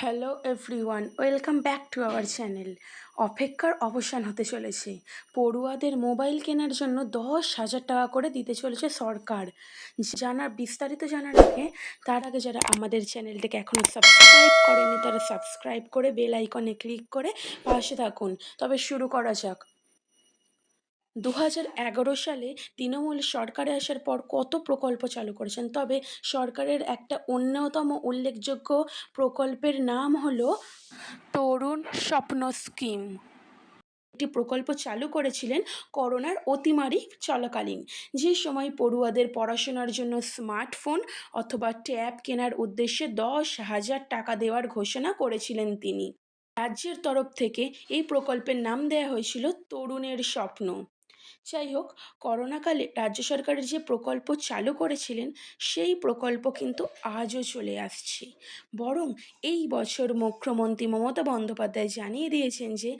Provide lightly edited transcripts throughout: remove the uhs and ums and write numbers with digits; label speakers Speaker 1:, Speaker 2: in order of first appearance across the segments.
Speaker 1: Hello everyone, welcome back to our channel. অপেক্ষার অবসান হতে চলেছে। পড়ুয়াদের মোবাইল কেনার জন্য 10,000 টাকা করে দিতে চলেছে সরকার। বিস্তারিত জানার আগে তার আগে যারা আমাদের চ্যানেলটাকে এখনও সাবস্ক্রাইব করেনি তারা সাবস্ক্রাইব করে বেল আইকনে ক্লিক করে পাশে থাকুন। তবে শুরু করা যাক। 2011 সালে তৃণমূল সরকারে আসার পর কত প্রকল্প চালু করেছেন, তবে সরকারের একটা অন্যতম উল্লেখযোগ্য প্রকল্পের নাম হলো তরুণ স্বপ্ন স্কিম। একটি প্রকল্প চালু করেছিলেন করোনার অতিমারি চলাকালীন, যে সময় পড়ুয়াদের পড়াশোনার জন্য স্মার্টফোন অথবা ট্যাব কেনার উদ্দেশ্যে 10,000 টাকা দেওয়ার ঘোষণা করেছিলেন তিনি। রাজ্যের তরফ থেকে এই প্রকল্পের নাম দেওয়া হয়েছিল তরুণের স্বপ্ন। যাই হোক, করোনাকালে রাজ্য সরকারের যে প্রকল্প চালু করেছিলেন সেই প্রকল্প কিন্তু আজও চলে আসছে। বরং এই বছর মুখ্যমন্ত্রী মমতা বন্দ্যোপাধ্যায় জানিয়ে দিয়েছেন যে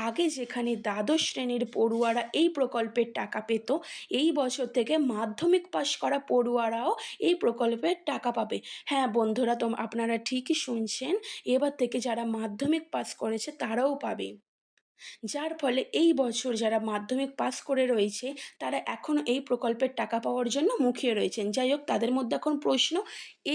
Speaker 1: আগে যেখানে দ্বাদশ শ্রেণীর পড়ুয়ারা এই প্রকল্পের টাকা পেত, এই বছর থেকে মাধ্যমিক পাশ করা পড়ুয়ারাও এই প্রকল্পের টাকা পাবে। হ্যাঁ বন্ধুরা, আপনারা ঠিকই শুনছেন, এবার থেকে যারা মাধ্যমিক পাস করেছে তারাও পাবে। যার ফলে এই বছর যারা মাধ্যমিক পাস করে রয়েছে তারা এখনও এই প্রকল্পের টাকা পাওয়ার জন্য মুখিয়ে রয়েছেন। যাই হোক, তাদের মধ্যে এখন প্রশ্ন,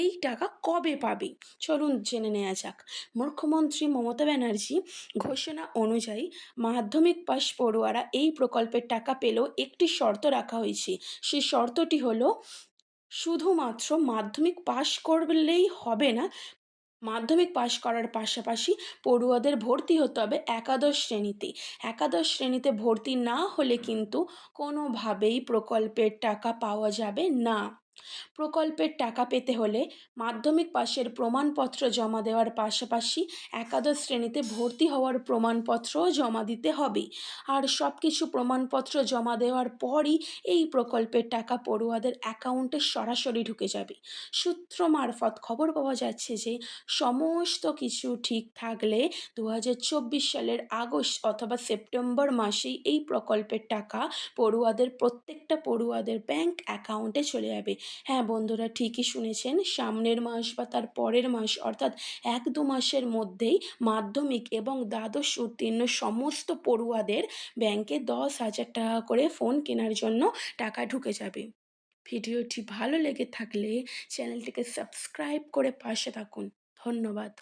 Speaker 1: এই টাকা কবে পাবে? চলুন জেনে নেওয়া যাক। মুখ্যমন্ত্রী মমতা ব্যানার্জি ঘোষণা অনুযায়ী মাধ্যমিক পাস পড়ুয়ারা এই প্রকল্পের টাকা পেলেও একটি শর্ত রাখা হয়েছে। সেই শর্তটি হলো, শুধুমাত্র মাধ্যমিক পাশ করলেই হবে না, মাধ্যমিক পাশ করার পাশাপাশি পড়ুয়াদের ভর্তি হতে হবে একাদশ শ্রেণীতে। একাদশ শ্রেণীতে ভর্তি না হলে কিন্তু কোনোভাবেই প্রকল্পের টাকা পাওয়া যাবে না। প্রকল্পের টাকা পেতে হলে মাধ্যমিক পাশের প্রমাণপত্র জমা দেওয়ার পাশাপাশি একাদশ শ্রেণীতে ভর্তি হওয়ার প্রমাণপত্রও জমা দিতে হবে। আর সব কিছু প্রমাণপত্র জমা দেওয়ার পরই এই প্রকল্পের টাকা পড়ুয়াদের অ্যাকাউন্টে সরাসরি ঢুকে যাবে। সূত্র মারফত খবর পাওয়া যাচ্ছে যে সমস্ত কিছু ঠিক থাকলে 2024 সালের আগস্ট অথবা সেপ্টেম্বর মাসেই এই প্রকল্পের টাকা প্রত্যেকটা পড়ুয়াদের ব্যাংক অ্যাকাউন্টে চলে যাবে। হ্যাঁ বন্ধুরা, ঠিকই শুনেছেন, সামনের মাস বা তার পরের মাস অর্থাৎ 1-2 মাসের মধ্যেই মাধ্যমিক এবং দ্বাদশ উত্তীর্ণ সমস্ত পড়ুয়াদের ব্যাংকে 10,000 টাকা করে ফোন কেনার জন্য টাকা ঢুকে যাবে। ভিডিওটি ভালো লেগে থাকলে চ্যানেলটিকে সাবস্ক্রাইব করে পাশে থাকুন। ধন্যবাদ।